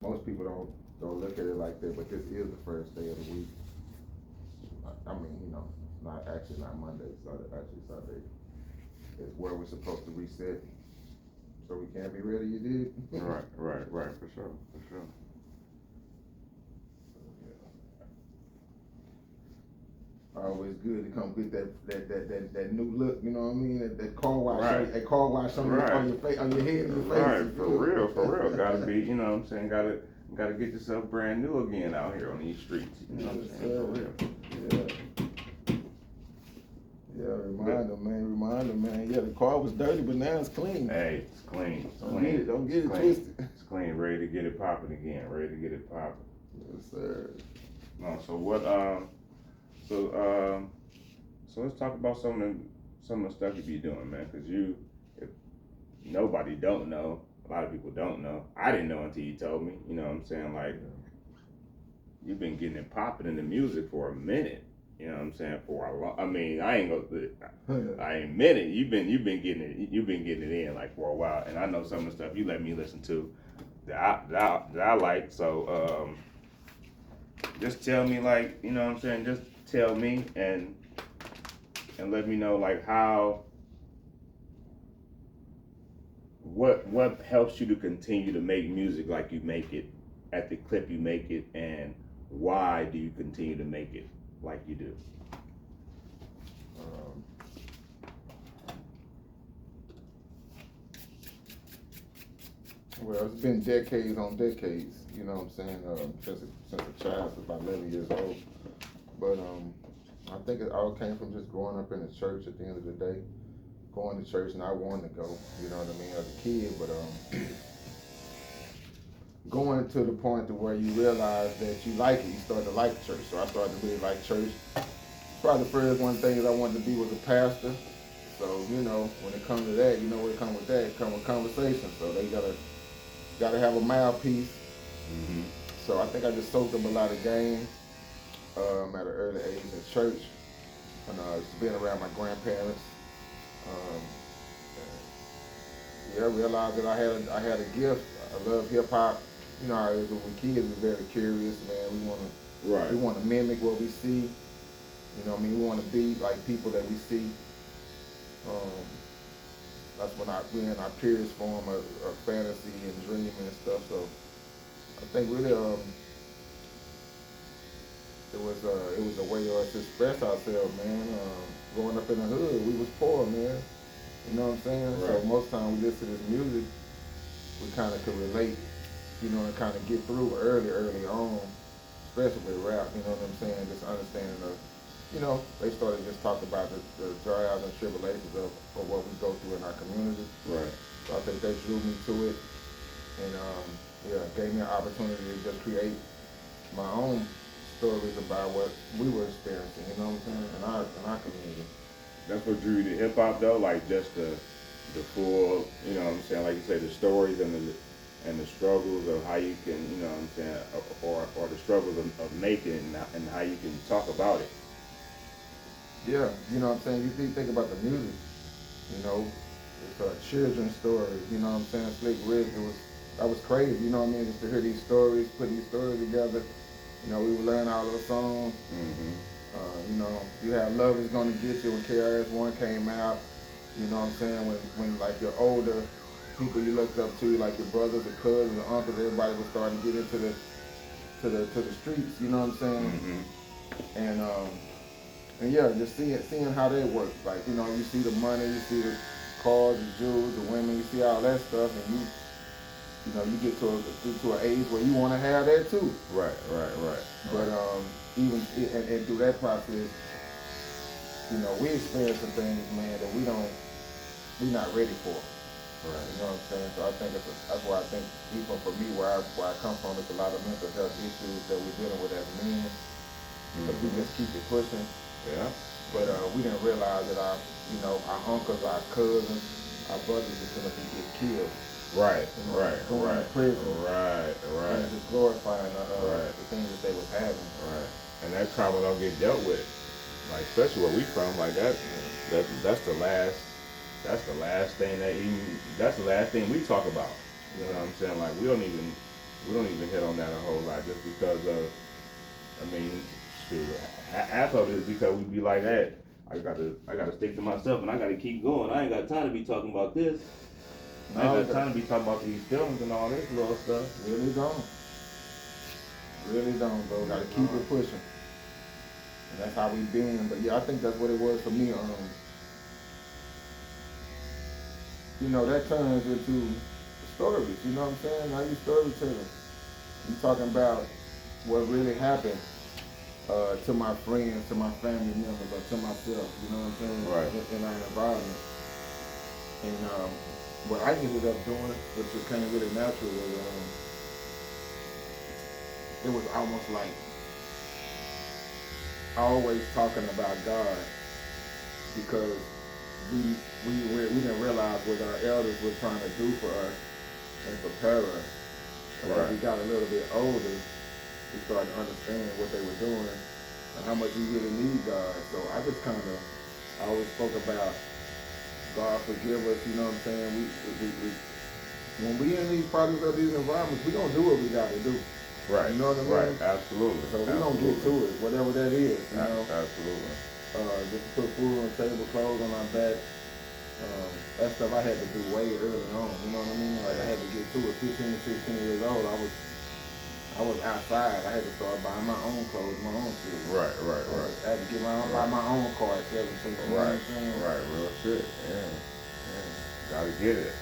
Most people don't look at it like that, but this is the first day of the week. I mean, not actually not Monday, actually Sunday. It's where we're supposed to reset, so we can't be ready. You did. Right, for sure, for sure. Always good to come get that new look. You know what I mean? That car wash, Right. that car wash on your face, on your head and your face. Right, for real. Gotta be, you know what I'm saying? Gotta get yourself brand new again out here on these streets. You know what I'm saying? For real. Yeah, reminder, man. Yeah, the car was dirty, but now it's clean. Hey, it's clean. Don't get it clean. twisted. It's clean, ready to get it popping again. Ready to get it popping. Yes, sir. No, so what? So let's talk about some of the stuff you be doing, man. Cause if nobody don't know, a lot of people don't know. I didn't know until you told me. You know what I'm saying? Like, you've been getting it popping in the music for a minute. You know what I'm saying? For a long, I mean, I ain't minute. You've been getting it in like for a while, and I know some of the stuff you let me listen to that I like. So just tell me, like, you know what I'm saying? Just tell me and let me know, like, what helps you to continue to make music like you make it at the clip you make it, and why do you continue to make it like you do? Well, it's been decades on decades, you know what I'm saying, since a child, since about 11 years old. But I think it all came from just growing up in the church at the end of the day, going to church, not wanting to go, you know what I mean, as a kid, but going to the point to where you realize that you like it, you start to like church. So I started to really like church. Probably the first one thing that I wanted to be was a pastor. So, when it comes to that, what comes with that? It comes with conversation. So they gotta have a mouthpiece. Mm-hmm. So I think I just soaked up a lot of game at an early age in church, and just being around my grandparents. I realized that I had a gift. I love hip hop. You know how it is when kids are very curious, man. We want to mimic what we see. You know what I mean? We want to be like people that we see. That's when we and our peers form a fantasy and dreaming and stuff. So I think really it was a way to express ourselves, man. Growing up in the hood, we was poor, man. You know what I'm saying? Right. So most time we listen to this music, we kind of could relate, and kind of get through early on, especially with rap. You know what I'm saying? Just understanding they started just talking about the trials and tribulations of what we go through in our community. Right. So I think that drew me to it, and gave me an opportunity to just create my own stories about what we were experiencing. You know what I'm saying? In our community. That's what drew you to hip hop, though, like just the full, you know what I'm saying, like you say, the stories and the struggles of how you can, you know what I'm saying, or the struggles of making it, and how you can talk about it. Yeah, you know what I'm saying? You think about the music, it's a children's story, you know what I'm saying? Slick Rick, that was crazy, you know what I mean? Just to hear these stories, put these stories together, we would learn all those songs. Mm-hmm. You had Love Is Gonna Get You when KRS-One came out, you know what I'm saying? When like your older people you looked up to, like your brothers, or cousins, or uncles, everybody was starting to get into the streets, you know what I'm saying? Mm-hmm. And yeah, just seeing how they work. Like, you see the money, you see the cars, the jewels, the women, you see all that stuff, and you get to an age where you want to have that too. Right. But even and through that process, we experience some things, man, that we're not ready for. Right. You know what I'm saying? So I think that's why I think even for me, where I come from, it's a lot of mental health issues that we're dealing with as men. Because we just keep it pushing. Yeah. But we didn't realize that our uncles, our cousins, our brothers is gonna get killed. Right. Going to prison. Right. And just glorifying the things that they was having. Right. And that trauma don't get dealt with. Like, especially where we from, like that. That's the last thing we talk about. You know what I'm saying? Like, we don't even We don't even hit on that a whole lot just because of, I mean, shoot, half of it is because we be like that. I gotta stick to myself and I gotta keep going. I ain't got time to be talking about this. I ain't got time to be talking about these feelings and all this little stuff. Really don't. Really don't, bro. Gotta keep it pushing. And that's how we been. But yeah, I think that's what it was for me. You know, that turns into stories. You know what I'm saying? Now you storytelling. You talking about what really happened to my friends, to my family members, or to myself. You know what I'm saying? Right. In our environment. And what I ended up doing, which just came really natural, was it was almost like always talking about God, because we didn't realize what our elders were trying to do for us and prepare us. And as we got a little bit older, we started to understand what they were doing and how much we really need God. So I just kind of always spoke about God forgive us. You know what I'm saying? We when we in these projects of these environments, we gonna do what we got to do. Right. You know what I mean? Right. Absolutely. So we gonna get to it, whatever that is. You know? Absolutely. Just to put food on the table, clothes on our back. That stuff I had to do way early on. You know what I mean? Like I had to get to it. 15, 16 years old, I was outside. I had to start buying my own clothes, my own shoes. Right. I had to get buy my own car at 17. You know what I'm saying? Right. Real shit. Yeah. Gotta get it.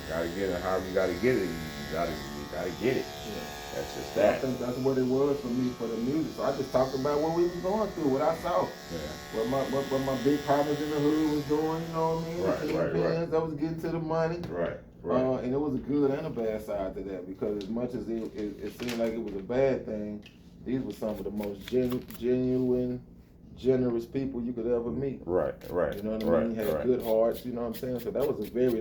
Gotta get it. However you gotta get it, you gotta get it. Yeah. That's just So that. I think that's what it was for me for the music. So I just talked about what we was going through, what I saw. Yeah. What my big partners in the hood was doing, you know what I mean? Right. That was getting to the money. Right. And it was a good and a bad side to that, because as much as it seemed like it was a bad thing, these were some of the most genuine, generous people you could ever meet. Right. You know what I mean? Had good hearts, you know what I'm saying? So that was a very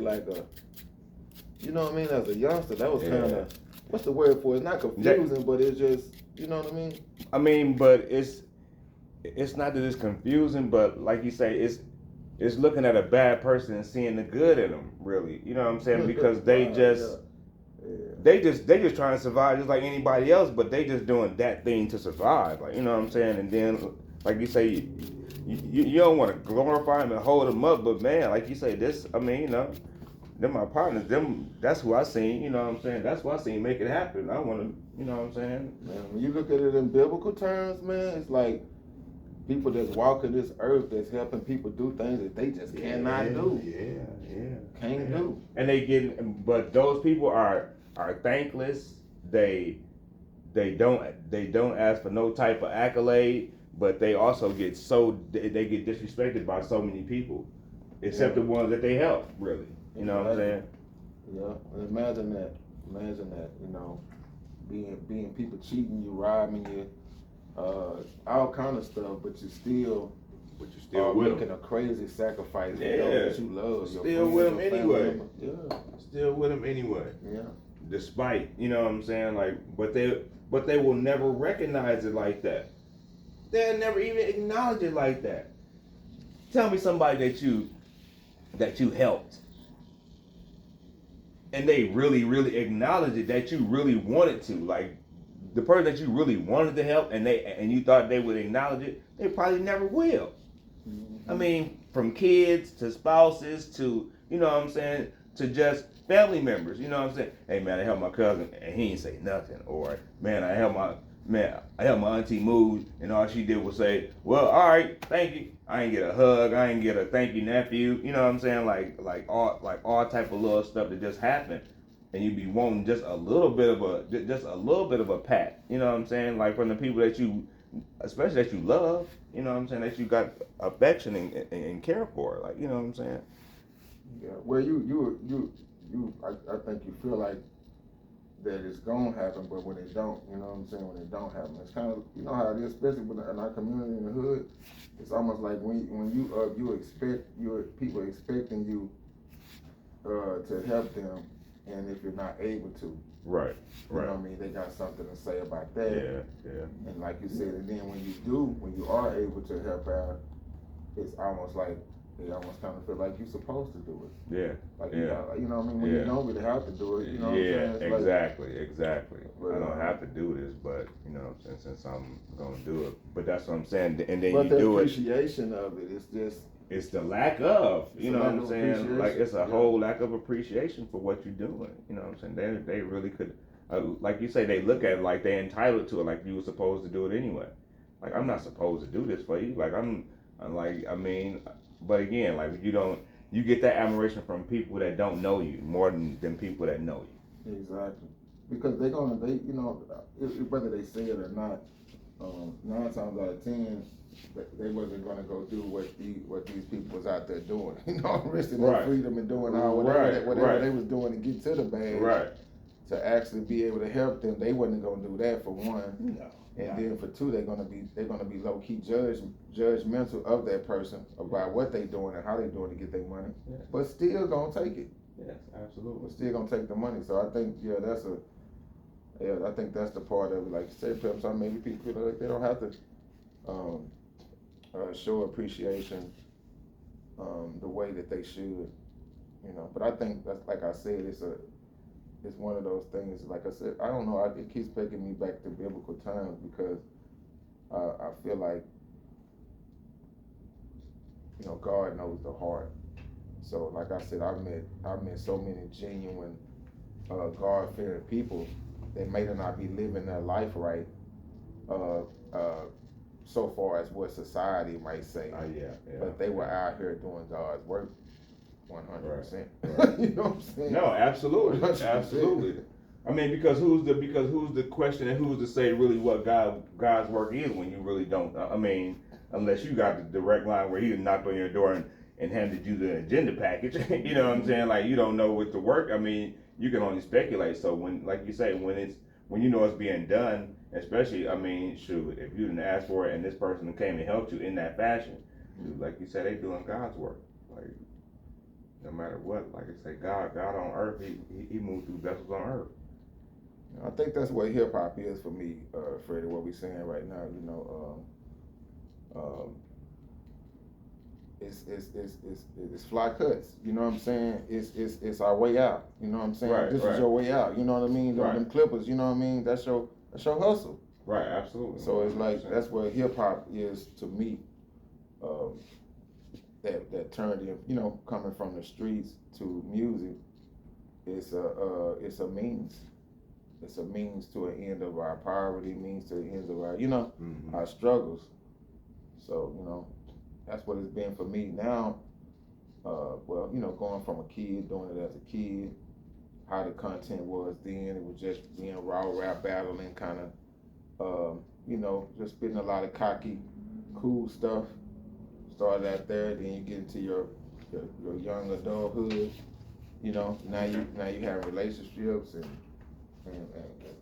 you know what I mean? As a youngster, that was kind of, what's the word for it? It's not confusing, but it's just, you know what I mean? I mean, but it's not that it's confusing, but like you say, it's looking at a bad person and seeing the good in them, really. You know what I'm saying? Because they just trying to survive just like anybody else, but they just doing that thing to survive. Like, you know what I'm saying? And then, like you say, you don't want to glorify them and hold them up, but man, like you say, them my partners, that's who I seen, you know what I'm saying? That's who I seen make it happen. I want to, you know what I'm saying? Man, when you look at it in biblical terms, man, it's like people that's walking this earth that's helping people do things that they just cannot do. Can't do. And but those people are thankless. They don't ask for no type of accolade, but they also get they get disrespected by so many people, except the ones that they help, really. You know what I'm saying? Yeah. Imagine that, you know, being people cheating you, robbing you, all kind of stuff, but you still making a crazy sacrifice for those that you love. Still with them anyway. Yeah. Still with them anyway. Yeah. Despite, you know what I'm saying, like, but they will never recognize it like that. They'll never even acknowledge it like that. Tell me somebody that you helped, and they really, really acknowledge it, that you really wanted to, like the person that you really wanted to help, and you thought they would acknowledge it, they probably never will. Mm-hmm. I mean, from kids to spouses to, you know what I'm saying, to just family members, you know what I'm saying? Hey man, I helped my cousin and he ain't say nothing. Or man, I helped my auntie move and all she did was say, well, all right, thank you. I ain't get a hug, I ain't get a thank you nephew, you know what I'm saying? Like all type of little stuff that just happened. And you be wanting just a little bit of a pat, you know what I'm saying? Like from the people that you, especially that you love, you know what I'm saying, that you got affection and care for, like, you know what I'm saying? Yeah, well, I think you feel like that it's gonna happen, but when it don't, you know what I'm saying, when it don't happen, it's kind of, you know how it is, especially in our community in the hood, it's almost like when you expect people expecting you to help them, and if you're not able to, right, you know what I mean, they got something to say about that. Yeah. And like you said, and then when you are able to help out, it's almost like they almost kind of feel like you're supposed to do it. Yeah. Like, Yeah. you know what I mean? When you don't really have to do it, you know what I'm Yeah, saying? exactly. But, I don't have to do this, but you know, since I'm gonna do it. But that's what I'm saying. And then but you the do it. appreciation of it is just. It's the lack of, you know what I'm saying? Like it's a whole lack of appreciation for what you're doing. You know what I'm saying? They really could, like you say, they look at it like they're entitled to it, like you were supposed to do it anyway. Like I'm not supposed to do this for you. Like I'm like I mean, but again, like you get that admiration from people that don't know you more than people that know you. Exactly, because they you know, whether they say it or not, 9 times out of 10. They wasn't gonna go do what these people was out there doing, you know, risking their freedom and doing whatever they was doing to get to the badge. Right. To actually be able to help them, they wasn't gonna do that for one. No. And then for two, they're gonna be low key judgmental of that person about what they doing and how they doing to get their money. Yeah. But still gonna take it. Yes, absolutely. But still gonna take the money. So I think I think that's the part of it. Like you said, Pimp, some maybe people feel like they don't have to show appreciation the way that they should, you know. But I think that's, like I said, it's one of those things. Like I said, I don't know. It keeps taking me back to biblical times because I feel like, you know, God knows the heart. So like I said, I've met so many genuine God-fearing people that may not be living their life right. So far as what society might say, yeah. But they were out here doing God's work, 100%. Right. You know what I'm saying? No, absolutely, 100%. absolutely. I mean, because who's the question and who's to say really what God's work is when you really don't? I mean, unless you got the direct line where He knocked on your door and handed you the agenda package. You know what I'm saying? Like you don't know what to work. I mean, you can only speculate. So when, like you say, when you know it's being done. Especially, I mean, shoot, if you didn't ask for it and this person came and helped you in that fashion, like you said, they doing God's work. Like, no matter what, like I say, God on earth, he moved through vessels on earth. I think that's what hip hop is for me, Freddie. What we saying right now, you know, it's fly cuts. You know what I'm saying? It's our way out. You know what I'm saying? Right, this is your way out. You know what I mean? Them clippers. You know what I mean? That's your hustle. Right, absolutely. So it's like that's what hip hop is to me. That turned in, you know, coming from the streets to music. It's a means. It's a means to an end of our poverty. Means to the ends of our, you know, our struggles. So you know, that's what it's been for me now. Well, you know, going from a kid, doing it as a kid. How the content was then, it was just being raw rap battling, kind of, you know, just spitting a lot of cocky, cool stuff. Started out there, then you get into your young adulthood. You know, now you have relationships and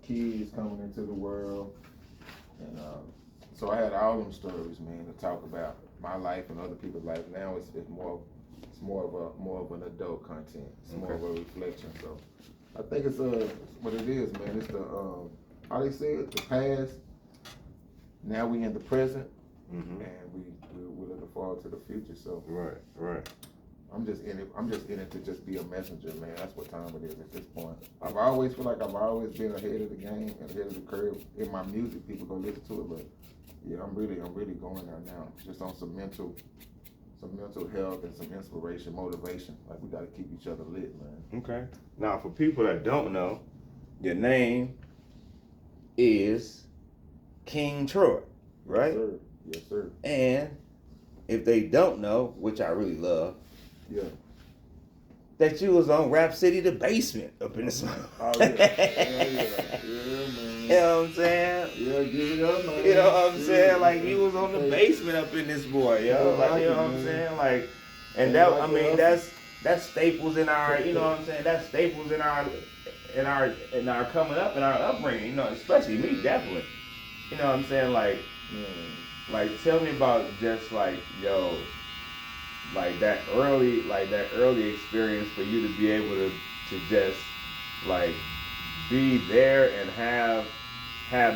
kids coming into the world, and so I had all them stories, man, to talk about my life and other people's life. Now it's more of an adult content. It's more of a reflection. So I think it's what it is, man. It's the how they say it, the past. Now we in the present, and we're looking forward to the future. So right. I'm just in it to just be a messenger, man. That's what time it is at this point. I've always feel like I've always been ahead of the game and ahead of the curve in my music. People go listen to it, but yeah, I'm really going there now. Just on some mental health and some inspiration, motivation. Like we got to keep each other lit, man. Okay. Now, for people that don't know, your name is King Troy, right? Yes, sir. Yes, sir. And if they don't know, which I really love, yeah, that you was on Rap City The Basement up in the song. Oh yeah, man. You know what I'm saying? Yeah, give it up, man. You know what I'm saying? Like you was on the basement up in this boy, yo. Like you know what I'm saying? Like, and that I mean that's staples in our, you know what I'm saying? That's staples in our coming up, in our upbringing. You know, especially me, definitely. You know what I'm saying? Like, tell me about just like, yo, like that early experience for you to be able to just like be there and have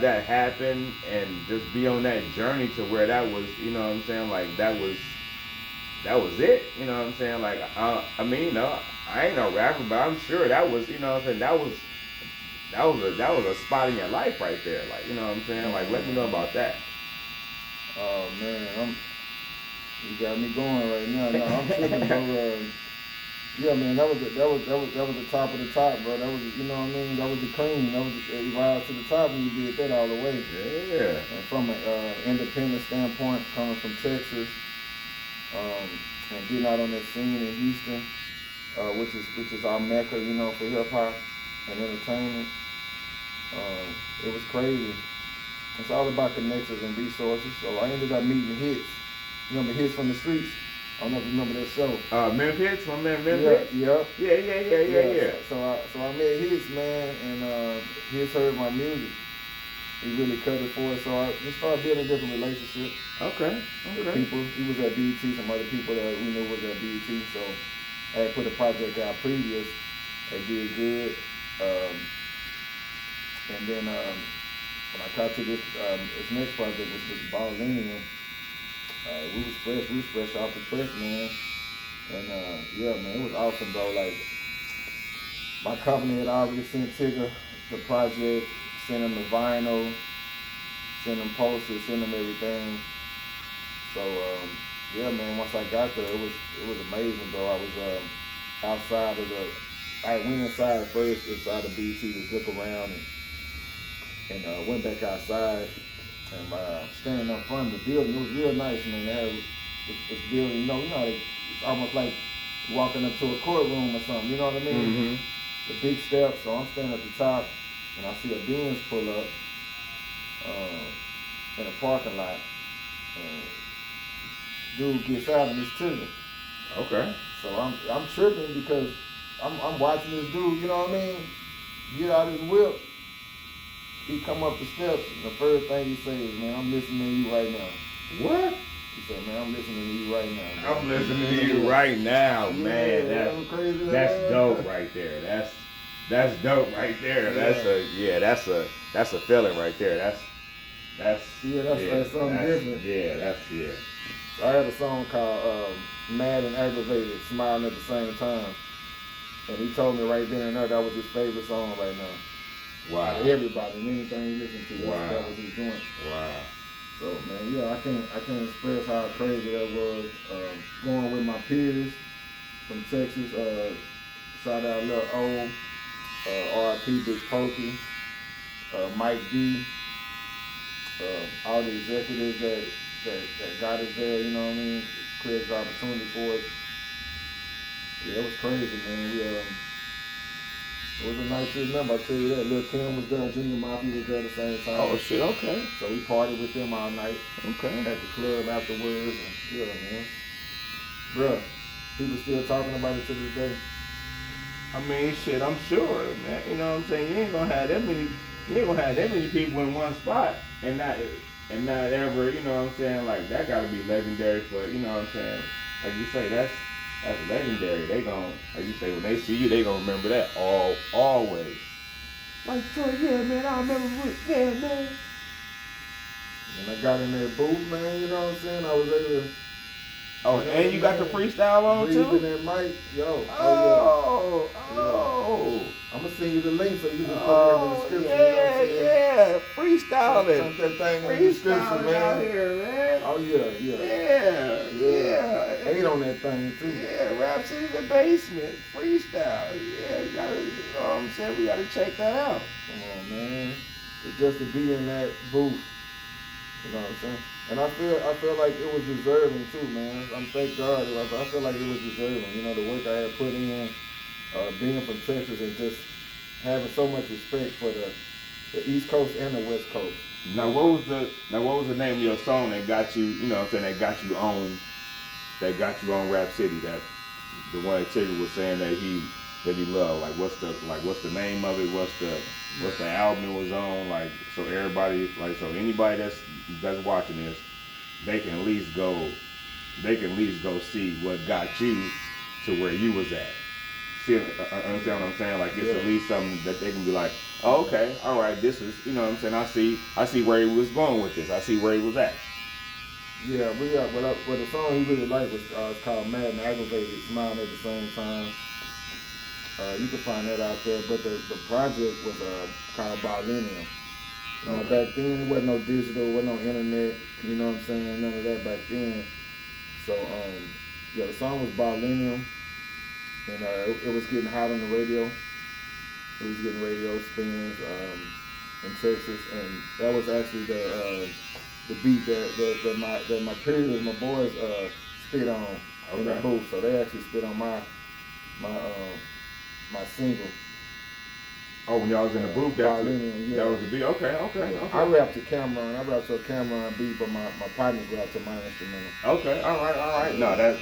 that happen and just be on that journey to where that was, you know what I'm saying? Like that was that was it. You know what I'm saying? Like, I mean, you know, I ain't no rapper, but I'm sure that was, you know what I'm saying? That was a spot in your life right there. Like, you know what I'm saying? Like, let me know about that. Oh man, you got me going right now. No, I'm tripping, bro. Yeah, man, that was the top of the top, bro. That was, you know what I mean. That was the cream. That was you rise to the top, and you did that all the way. Yeah. And from an independent standpoint, coming from Texas, and getting out on that scene in Houston, which is our mecca, you know, for hip hop and entertainment. It was crazy. It's all about connections and resources. So I ended up meeting Hits. You know, the Hits from the streets. I don't know if you remember that show. Memphis, my man Memphis. Yeah. Yeah. So I met Hits, man, and Hits heard my music. He really cut it for us. So I just started building different relationships. Okay. With people. He was at BET, some other people that we knew was at BET. So I had put a project out previous. They did good. And then when I got to this next project, which was Ballinium, we was fresh off the press, man. And yeah, man, it was awesome, bro. Like, my company had already sent Tigger the project, sent him the vinyl, sent him posters, sent him everything. So yeah, man, once I got there, it was amazing, bro. I was outside of I went inside first, inside the BT to look around, and went back outside, and standing up front of the building. It was real nice, man. They had this building, you know how it's almost like walking up to a courtroom or something, you know what I mean? Mm-hmm. The big steps. So I'm standing at the top, and I see a Benz pull up in a parking lot, and dude gets out and it's Tigger. Okay. So I'm tripping because I'm watching this dude, you know what I mean, get out his whip. He come up the steps, and the first thing he says is, "Man, I'm listening to you right now." What? He said, "Man, I'm listening to you right now." Man. I'm listening to you right now, man. That's dope right there. That's dope right there. Yeah. That's a feeling right there. That's something different. Yeah. I had a song called "Mad and Aggravated," smiling at the same time, and he told me right then and there that was his favorite song right now. Wow. Everybody and anything he listened to, Wow. that was his joint. Wow. So man, yeah, I can't express how crazy that was. Going with my peers from Texas. Shout out Lil O, R.I.P. Big Pokey, Mike D, all the executives that got us there. You know what I mean? Created the opportunity for us. Yeah, it was crazy, man. It was a night to remember, I'll tell you that. Lil Kim was there, Junior Mafia was there at the same time. Oh shit, okay. So we partied with them all night. Okay. At the club afterwards. And yeah, man. Bruh, people still talking about it to this day. I mean, shit, I'm sure, man. You know what I'm saying? You ain't gonna have that many people in one spot and not ever, you know what I'm saying? Like, that gotta be legendary for, you know what I'm saying? Like you say, that's legendary. They gon', like you say, when they see you, they gonna remember that always. Like, Troy, yeah, man, I remember, yeah, man. And I got in that booth, man, you know what I'm saying? I was able to. Oh, and you got the freestyle on too? Breathing that mic, yo. Oh. I'm gonna send you the link so you can put it in the description. Yeah. Freestyling. Put that thing in the description, man. Out here, man. Oh, yeah. Ain't on that thing, too. Yeah, Rap City the basement. Freestyle. Yeah, you know what I'm saying? We gotta check that out. Come on, man. It's just to be in that booth. You know what I'm saying? And I feel like it was deserving too, man. Thank God. I feel like it was deserving. You know, the work I had put in, being from Texas and just having so much respect for the East Coast and the West Coast. Now what was the name of your song that got you, you know what I'm saying, that got you on Rap City, that the one that Tigger was saying that he loved? Like what's the name of it? What's the album it was on? Like, so everybody, like, so anybody that's watching this, they can at least go see what got you to where you was at. See, understand what I'm saying? Like, it's at least something that they can be like, oh, okay, all right, this is, you know what I'm saying? I see where he was going with this. I see where he was at. Yeah, but the song he really liked was it's called Mad and Aggravated, Smiling at the Same Time. You can find that out there. But the project was called Barlinium. You know, Okay. back then it wasn't no digital, wasn't no internet. You know what I'm saying? None of that back then. So yeah, the song was Barlinium, and it was getting hot on the radio. It was getting radio spins in Texas, and that was actually the beat that my peers, my boys spit on in the Okay. booth. So they actually spit on my my single. Oh, when y'all was in the booth, that was the beat. Okay. I rapped to Cameron. I rapped to a Cameron beat, but my partners rapped to my instrumental. Okay, all right. No, that's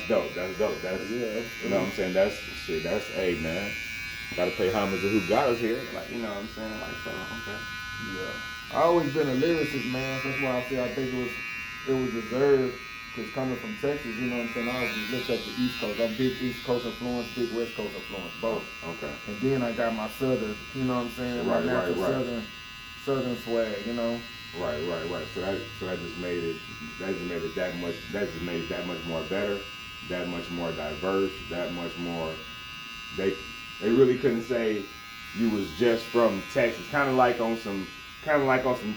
dope. That's Yeah, you know what I'm saying. That's shit. That's hey man. Gotta pay homage to who got us here. Like you know what I'm saying. Like so. Okay. Yeah. I always been a lyricist, man. That's why I say I think it was deserved. Cause coming from Texas, you know what I'm saying. I always looked up the East Coast. I'm big East Coast influence, big West Coast influence, both. Okay. And then I got my Southern, you know what I'm saying. My natural Southern swag, you know. Right. So that just made it that much. That just made it that much more better, that much more diverse, that much more. They really couldn't say you was just from Texas. Kind of like on some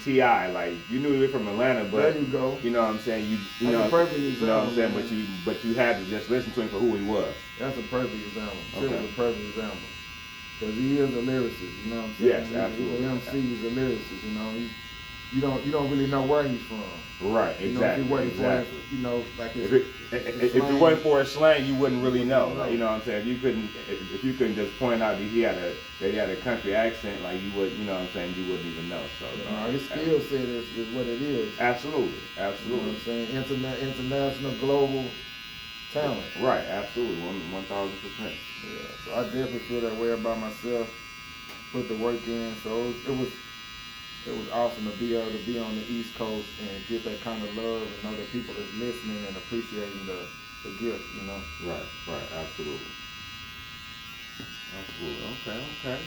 T.I. Like you knew you were from Atlanta, but there you go. You know what I'm saying. You know. Perfect example, you know what I'm saying. Man. But you had to just listen to him for who he was. That's a perfect example. Okay. It was a perfect example. Because he is a lyricist, you know what I'm saying? Yes, absolutely. He's an MC, he's a lyricist, you know. You don't really know where he's from. Right, exactly. Exactly. You know, like his, if it wasn't for his slang, you wouldn't really know. Like, you know what I'm saying? If you couldn't just point out that he had a country accent, like you would, you know what I'm saying? You wouldn't even know. So his skill set is what it is. Absolutely. You know what I'm saying? International, global talent. Right, absolutely, 1,000%. Yeah, so I definitely feel that way about myself. Put the work in, so it was awesome to be able to be on the East Coast and get that kind of love and know that people is listening and appreciating the gift, you know. Right, absolutely. Okay.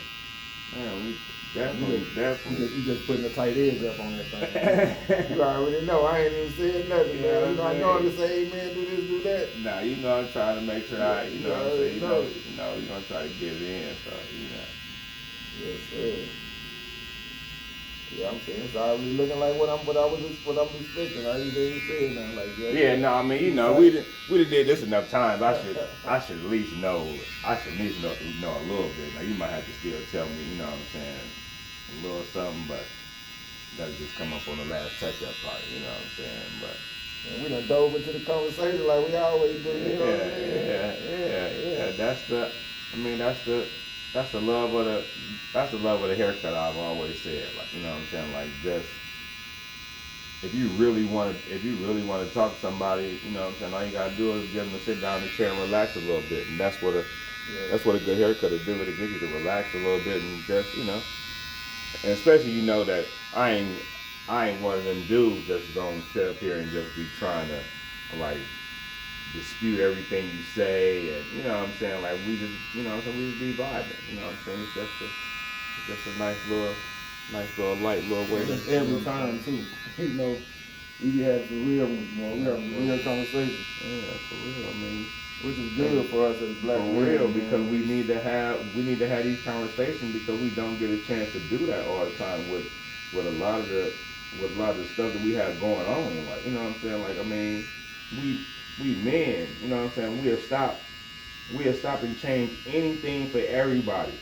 Man, we definitely. You just putting a tight edge up on that thing. You already know. I ain't even saying nothing. Yeah, you know, I know I'm just saying, hey man, do this, do that. Nah, you know I'm trying to make sure you know what I'm saying. You know, you're gonna try to get it in, so you know. Yes, sir. Yeah, I'm saying it's already looking like what I'm expecting. I ain't even saying nothing like that. Yeah, no, I mean, you know, we done did this enough times. I should at least know. I should at least know a little bit. Now you might have to still tell me, you know what I'm saying, a little something, but that'll just come up on the last touch-up part. You know what I'm saying, but. And we done dove into the conversation like we always do. You know what I mean? Yeah. That's the love of the haircut. I've always said, like, you know what I'm saying, like, just if you really want to talk to somebody, you know what I'm saying, all you gotta do is get them to sit down in the chair and relax a little bit, and that's what a good haircut will do. It'll get you to relax a little bit and just, you know, and especially you know that I ain't one of them dudes that's gonna sit up here and just be trying to like dispute everything you say, and you know what I'm saying, like we just, you know what I'm saying, we just be vibing, you know what I'm saying, it's just a nice little light little way. Every time too, you know, we have some real ones, we have some real conversations. Yeah, for real. I mean, which is good for us as black men. For real, because we need to have these conversations because we don't get a chance to do that all the time with a lot of the stuff that we have going on. Like, you know what I'm saying? Like, I mean, we men, you know what I'm saying? We'll stop and change anything for everybody.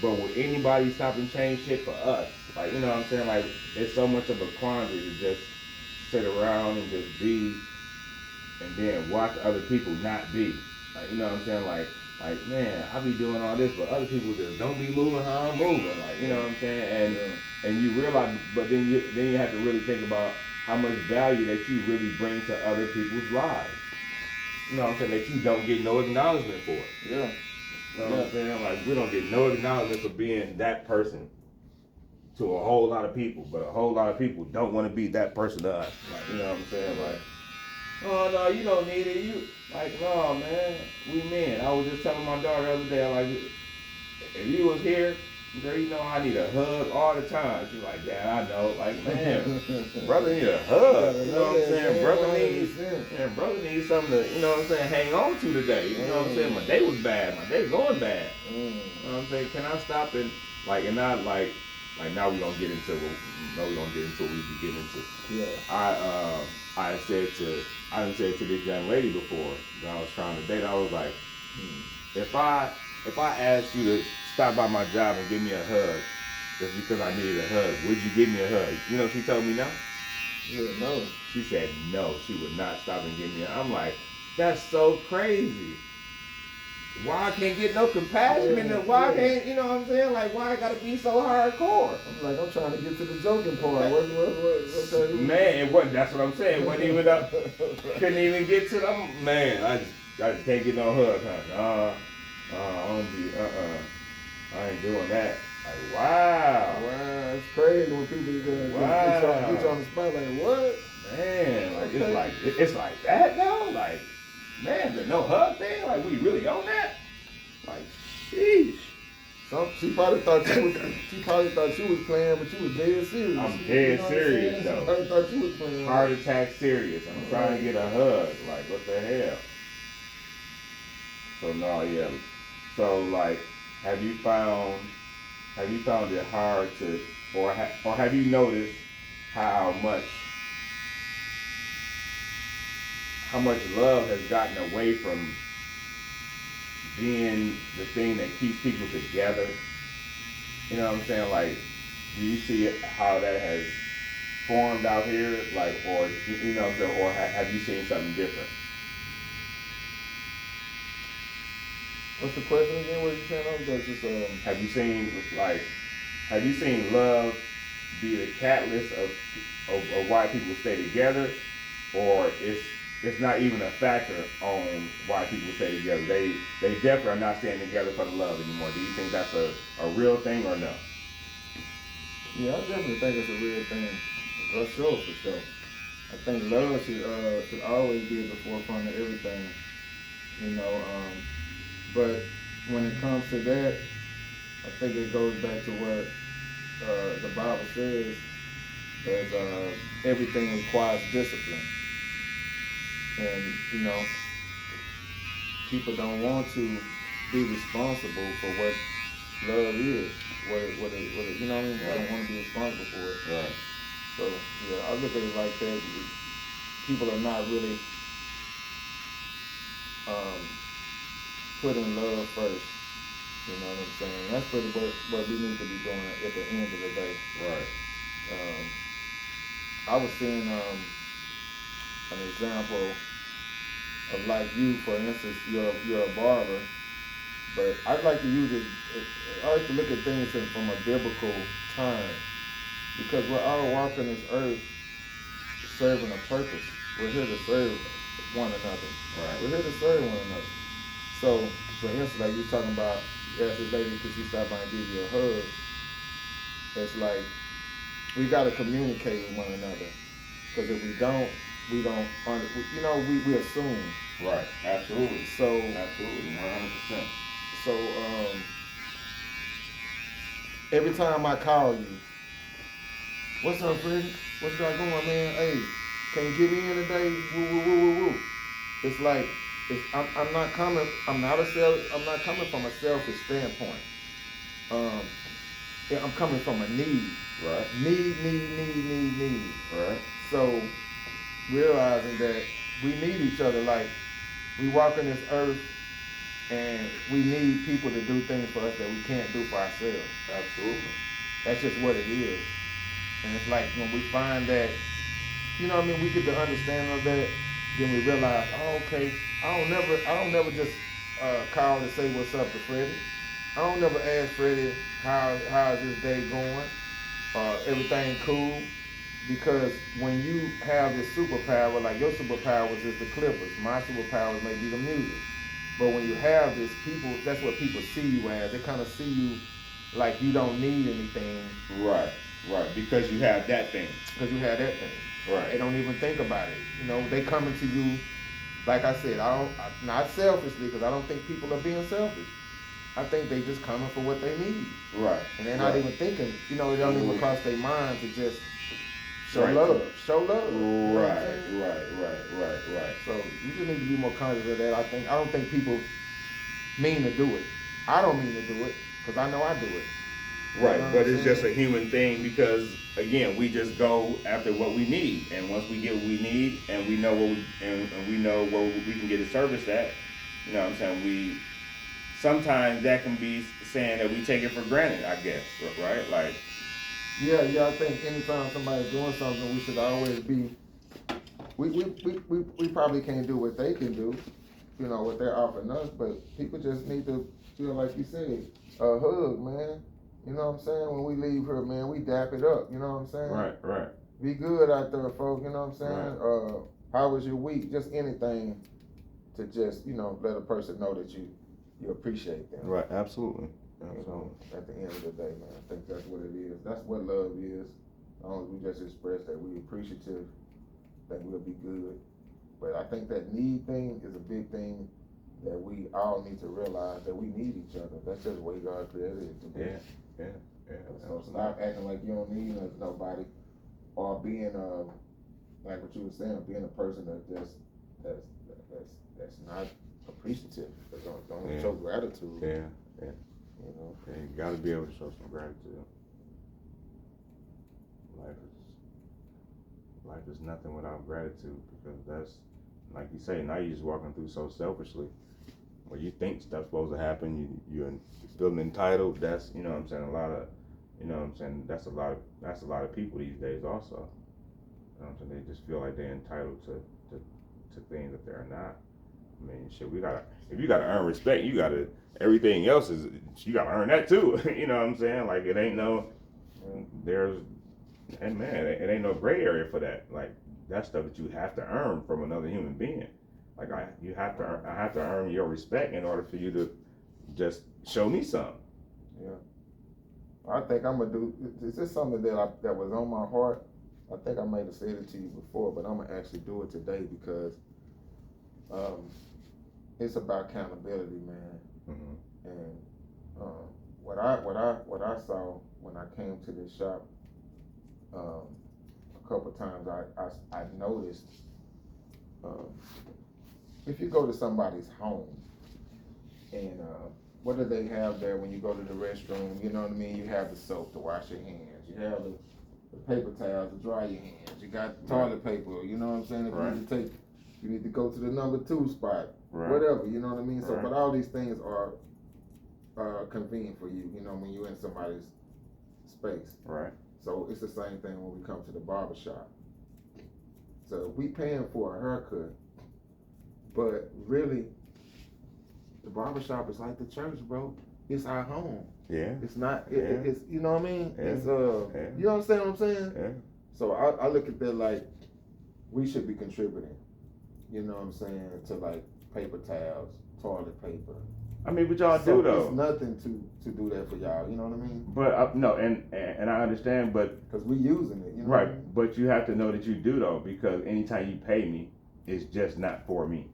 But will anybody stop and change shit for us? Like, you know what I'm saying? Like, it's so much of a quandary to just sit around and just be and then watch other people not be. Like, you know what I'm saying? Like, man, I be doing all this, but other people just don't be moving how I'm moving. Like, you know what I'm saying? And you realize, but then you have to really think about how much value that you really bring to other people's lives. You know what I'm saying? That you don't get no acknowledgement for. Yeah. You know what I'm saying? Like, we don't get no acknowledgement for being that person to a whole lot of people, but a whole lot of people don't want to be that person to us. Like, you know what I'm saying? Like, oh no, you don't need it. You like, no man, we men. I was just telling my daughter the other day, like, if you was here girl, you know I need a hug all the time. She's like, Dad, I know. Like, man, brother need a hug. You know what I'm saying? Brother needs something to, you know what I'm saying, hang on to today. You know what I'm saying? My day was bad. My day's going bad. You know what I'm saying? Can I stop and not now we gonna get into what we be getting into. Yeah. I done said to this young lady before when I was trying to date, I was like, if I asked you to stop by my job and give me a hug just because I needed a hug, would you give me a hug? You know, she told me no. Yeah, no. She said no, she would not stop and give me a hug. I'm like, that's so crazy. Why I can't get no compassion in it? Why can't, you know what I'm saying? Like, why I gotta be so hardcore? I'm trying to get to the joking part. What man, it wasn't, that's what I'm saying. It wasn't even up. Couldn't even get to them. Man, I just can't get no hug, huh? I ain't doing that. Like, wow. Wow, it's crazy when people get you on the spot. Like, what? Man, like, it's like that now? Like, man, the no hug thing? Like, we really on that? Like, sheesh. She probably thought you was playing, but you was dead serious. I'm dead serious, though. She probably thought you was playing. Heart attack serious. I'm trying to get a hug. Like, what the hell? So, no, yeah. So, like, have you found it hard to, or have you noticed how much love has gotten away from being the thing that keeps people together? You know what I'm saying? Like, do you see how that has formed out here? Like, or, you know what I'm saying? Or have you seen something different? What's the question again? What are you saying? Have you seen love be the catalyst of why people stay together, or it's not even a factor on why people stay together? They definitely are not staying together for the love anymore. Do you think that's a real thing or no? Yeah, I definitely think it's a real thing. For sure. I think love should always be at the forefront of everything. You know, but when it comes to that, I think it goes back to what the Bible says, as everything requires discipline. And, you know, people don't want to be responsible for what love is. What it, you know what I mean? They don't want to be responsible for it. Right. So, yeah, I look at it like that. People are not really putting love first. You know what I'm saying? That's pretty what we need to be doing at the end of the day. Right. I was seeing an example of, like, you, for instance, you're a barber, but I'd like to use it. I like to look at things from a biblical time, because we're all walking this earth serving a purpose. We're here to serve one another. Right. We're here to serve one another. So, for instance, like you were talking about, ask this lady, could she stop by and give you a hug? It's like, we got to communicate with one another. Because if we don't, we assume. Right. Absolutely. Absolutely. 100%. So, every time I call you, what's up, Freddie? What's going on, man? Hey, can you get me in today? Woo. It's like, I'm not coming from a selfish standpoint. I'm coming from a need. Right. Need. Right. So, realizing that we need each other. Like, we walk on this earth and we need people to do things for us that we can't do for ourselves. Absolutely. That's just what it is. And it's like, when we find that, you know what I mean, we get the understanding of that, then we realize, oh, okay, I don't never just call to say what's up to Freddie. I don't never ask Freddie how's his day going, everything cool. Because when you have this superpower, like your superpowers is the Clippers, my superpowers may be the music. But when you have this, that's what people see you as. They kind of see you like you don't need anything. Right. Because you have that thing. Right. They don't even think about it. You know, they coming to you, like I said, not selfishly, because I don't think people are being selfish. I think they just coming for what they need. Right. And they're not even thinking, it don't even cross their mind to just show Right. love. Show love. Right. So you just need to be more conscious of that. I don't think people mean to do it. I don't mean to do it, because I know I do it. Right, but it's just a human thing because again, we just go after what we need, and once we get what we need, and we know we know where we can get a service at, you know what I'm saying? We sometimes that can be saying that we take it for granted, I guess, right? Like, yeah, I think anytime somebody's doing something, we should always be. We probably can't do what they can do, what they're offering us, but people just need to feel like you said, a hug, man. You know what I'm saying? When we leave here, man, we dap it up. You know what I'm saying? Right. Be good out there, folks. You know what I'm saying? Right. How was your week? Just anything to just, let a person know that you appreciate them. Right. Absolutely. At the end of the day, man, I think that's what it is. That's what love is. As long as we just express that we appreciative, that we'll be good. But I think that need thing is a big thing that we all need to realize that we need each other. That's just the way God created it to be. Yeah. So stop acting like you don't need nobody, or being like what you were saying, being a person that's not appreciative. Don't show gratitude. Yeah. You gotta be able to show some gratitude. Life is nothing without gratitude, because that's, like you say, now you're just walking through so selfishly. Where you think stuff's supposed to happen, you're feeling entitled. That's, you know what I'm saying, that's a lot of people these days also. You know what I'm saying? They just feel like they're entitled to things that they're not. I mean, shit, if you gotta earn respect, everything else you gotta earn that too. You know what I'm saying? Like, it ain't it ain't no gray area for that. Like, that's stuff that you have to earn from another human being. Like, I have to earn your respect in order for you to just show me something. Yeah. I think I'm gonna do. Is this something that was on my heart? I think I might have said it to you before, but I'm gonna actually do it today because it's about accountability, man. Mm-hmm. And what I saw when I came to this shop, a couple of times I noticed. If you go to somebody's home and what do they have there when you go to the restroom? You know what I mean? You have the soap to wash your hands. You have the paper towels to dry your hands. You got toilet paper. You know what I'm saying? If you need to go to the number 2 spot. Right. Whatever. You know what I mean? So, but all these things are convenient for you. When you're in somebody's space. Right. So it's the same thing when we come to the barbershop. So we paying for a haircut. But really, the barbershop is like the church, bro. It's our home. Yeah. It's not. It's you know what I mean. Yeah. It's You understand what I'm saying? Yeah. So I look at that like we should be contributing. You know what I'm saying, to like paper towels, toilet paper. I mean, but y'all do though. It's nothing to do that for y'all. You know what I mean? But no, and I understand, but because we using it. You know right. What I mean? But you have to know that you do though, because anytime you pay me, it's just not for me.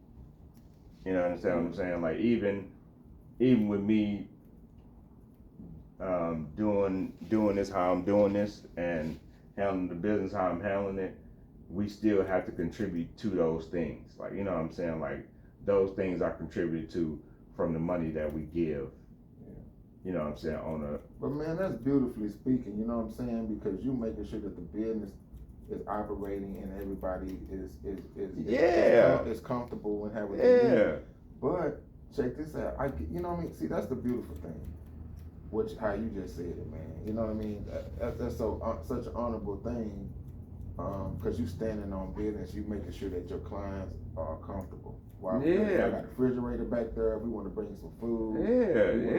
You know, understand what I'm saying? Like, even with me doing this how I'm doing this and handling the business how I'm handling it, we still have to contribute to those things. Like, you know what I'm saying? Like, those things are contributed to from the money that we give. Yeah. You know what I'm saying? But man, that's beautifully speaking. You know what I'm saying? Because you making sure that the business is operating and everybody is comfortable and having But check this out. You know what I mean? See, that's the beautiful thing. How you just said it, man. You know what I mean? That's such an honorable thing. Because you standing on business, you making sure that your clients are comfortable. I got a refrigerator back there. We want to bring some food.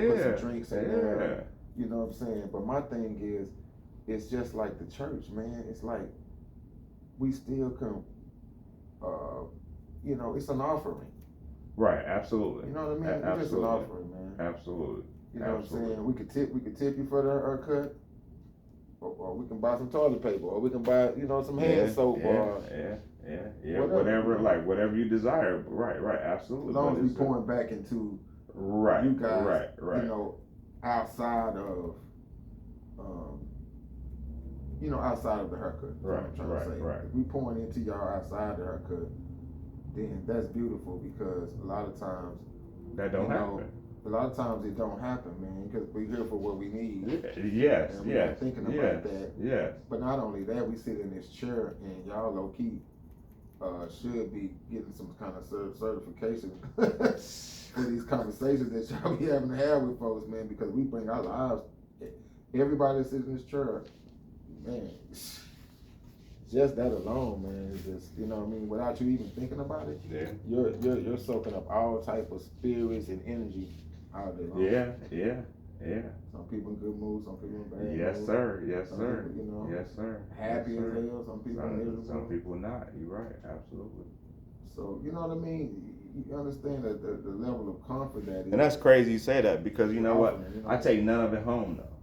Put some drinks in there. You know what I'm saying? But my thing is, it's just like the church, man. It's like we still can, it's an offering. Right, absolutely. You know what I mean? It's just an offering, man. Absolutely. You know what I'm saying? We could tip you for the haircut, or we can buy some toilet paper, or we can buy, some hand soap, whatever you desire. Right, absolutely. As long as we pouring back into Right. you guys, Right. you know, outside of, outside of the haircut. Right. I'm trying to say. Right. If we pouring into y'all outside the haircut, then that's beautiful because a lot of times that don't happen. A lot of times it don't happen, man, because we're here for what we need. Yes. And we're not thinking about that. Yes. But not only that, we sit in this chair and y'all low key should be getting some kind of certification for these conversations that y'all be having to have with folks, man, because we bring our lives. Everybody that sits in this chair, man, just that alone, man, is just, you know what I mean, without you even thinking about it, you're soaking up all type of spirits and energy all day long. Yeah. Some people in good mood, some people in bad Yes, mood. sir. Yes, Some sir. people, Yes, sir. happy yes, as sir. hell, some people miserable. Some people not. You're right. Absolutely. So, you know what I mean? You understand the level of comfort that is. And that's crazy you say that because you know what? You know? I take none of it home though.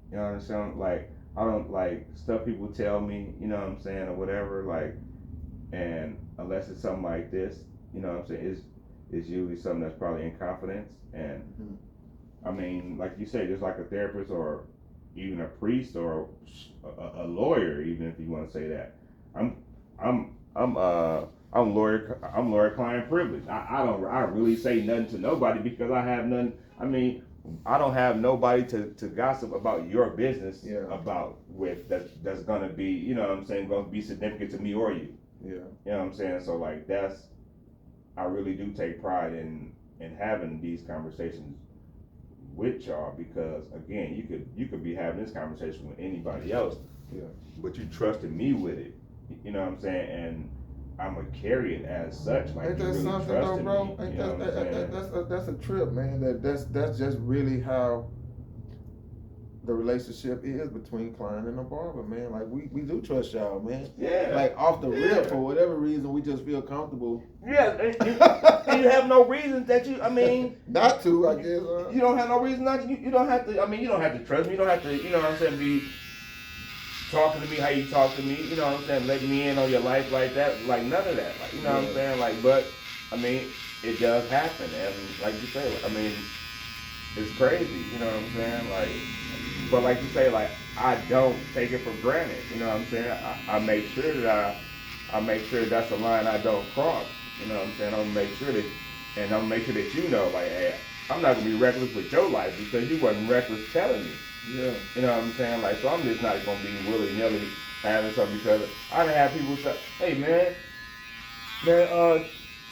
You know what I'm saying? Like, I don't like stuff people tell me, you know what I'm saying, or whatever, like, and unless it's something like this, you know what I'm saying, it's usually something that's probably in confidence. And I mean, like you say, just like a therapist or even a priest or a lawyer, even if you want to say that. I'm lawyer client privilege. I really say nothing to nobody because I have none. I mean, I don't have nobody to gossip about your business about with that's gonna be, you know what I'm saying, gonna be significant to me or you. Yeah. You know what I'm saying? So like I really do take pride in having these conversations with y'all because again, you could be having this conversation with anybody else. Yeah. But you trusted me with it. You know what I'm saying? And I'm gonna carry it as such. Like, ain't that really something though, bro? Me, That's a trip, man. That's just really how the relationship is between client and a barber, man. Like we do trust y'all, man. Yeah. Like off the rip, for whatever reason, we just feel comfortable. Yeah, and you have no reason that you. I mean, not to, I guess. You don't have no reason not to. You don't have to. I mean, you don't have to trust me. You don't have to. You know what I'm saying? Be talking to me how you talk to me. You know what I'm saying? Letting me in on your life like that. Like none of that. Like, you know what I'm saying? Like, but I mean, it does happen, and like you say, I mean, it's crazy. You know what I'm saying? Like. But like you say, like I don't take it for granted. You know what I'm saying? I make sure that I make sure that's a line I don't cross. You know what I'm saying? I'm gonna make sure that you know, like, hey, I'm not gonna be reckless with your life because you wasn't reckless telling me. Yeah. You know what I'm saying? Like, so I'm just not gonna be willy-nilly having something because I done have people say, hey man,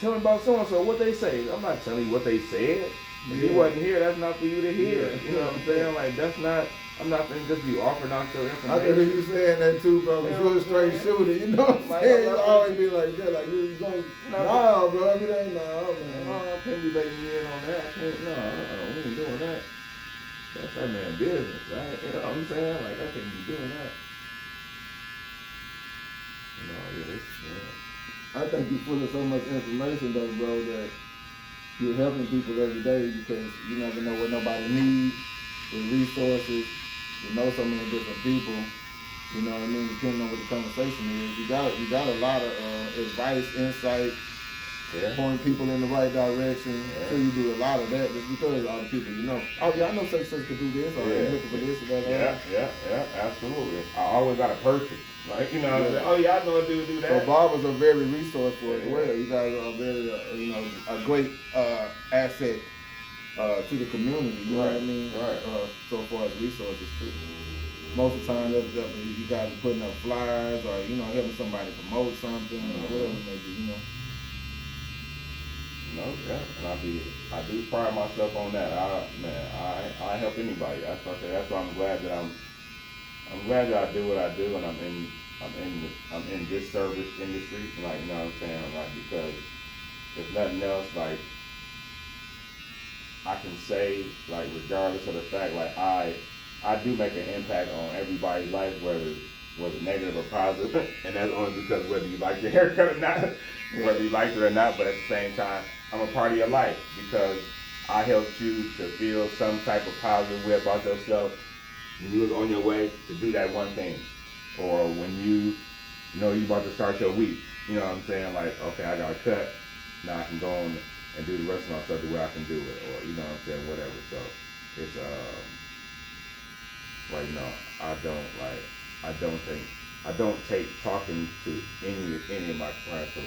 tell me about so-and-so, what they say. I'm not telling you what they said. If you wasn't here, that's not for you to hear. Yeah. You know what I'm saying? Like, that's not, I'm not gonna just be offering out your information. I can hear you saying that too, bro. Because you're a straight shooter, you know what I'm saying? You always be like, yeah, like you going, nah, bro, I mean, ain't no, man. I can't be letting you in on that. We ain't doing that. That's that man business, right? You know what I'm saying? Like, I can't be doing that. I think you're full of so much information, though, bro, that you're helping people every day because you never know what nobody needs with resources. You know so many different people. You know what I mean? Depending on what the conversation is, you got a lot of advice, insight, pointing people in the right direction. Yeah. So you do a lot of that just because all the people you know. Oh yeah, I know such could do this. Or they're looking for this or that. Yeah, absolutely. I always got a person. Like, you know, oh yeah, I know a dude do that. So barbers are very resourceful as well. You guys are very, a great asset to the community. You know what I mean? Right. So far as resources too. Most of the time, you guys are putting up flyers or helping somebody promote something or whatever it may be. And I do pride myself on that. I help anybody. That's what I say. That's why I'm glad that I do what I do, and I'm in this service industry. Like, you know what I'm saying? Like, because if nothing else, like, I can say, like, regardless of the fact, like, I do make an impact on everybody's life, whether negative or positive, and that's only because whether you like your haircut or not, whether you like it or not. But at the same time, I'm a part of your life because I helped you to feel some type of positive way about yourself when you was on your way to do that one thing, or when you know you about to start your week. You know what I'm saying? Like, okay, I got a cut. Now I can go on and do the rest of my stuff the way I can do it, or you know what I'm saying, whatever. So it's like no, I don't take talking to any of my clients for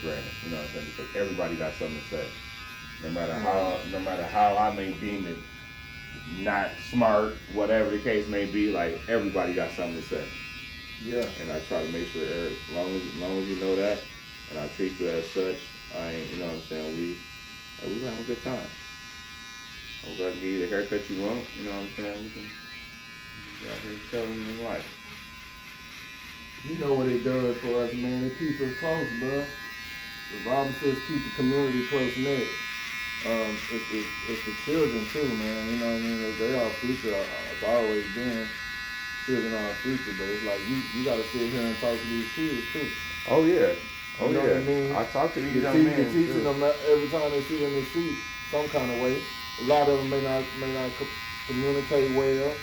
granted. You know what I'm saying? Because everybody got something to say. No matter how I may deem it not smart, whatever the case may be, like everybody got something to say. Yeah. And I try to make sure as long as you know that, and I treat you as such, I ain't, you know what I'm saying, we having a good time. I'm gonna give you the haircut you want, you know what I'm saying? We can get out here chilling in life. You know what it does for us, man. It keeps us close, bro. The Bible says keep the community close knit. It's the children too, man. You know what I mean? They our future. It's always been children are our future, but it's like you gotta sit here and talk to these kids too. Oh yeah. Oh You know yeah. what I mean? I talk to these You're young men teaching too. them every time they sit in the seat some kind of way. A lot of them may not communicate well.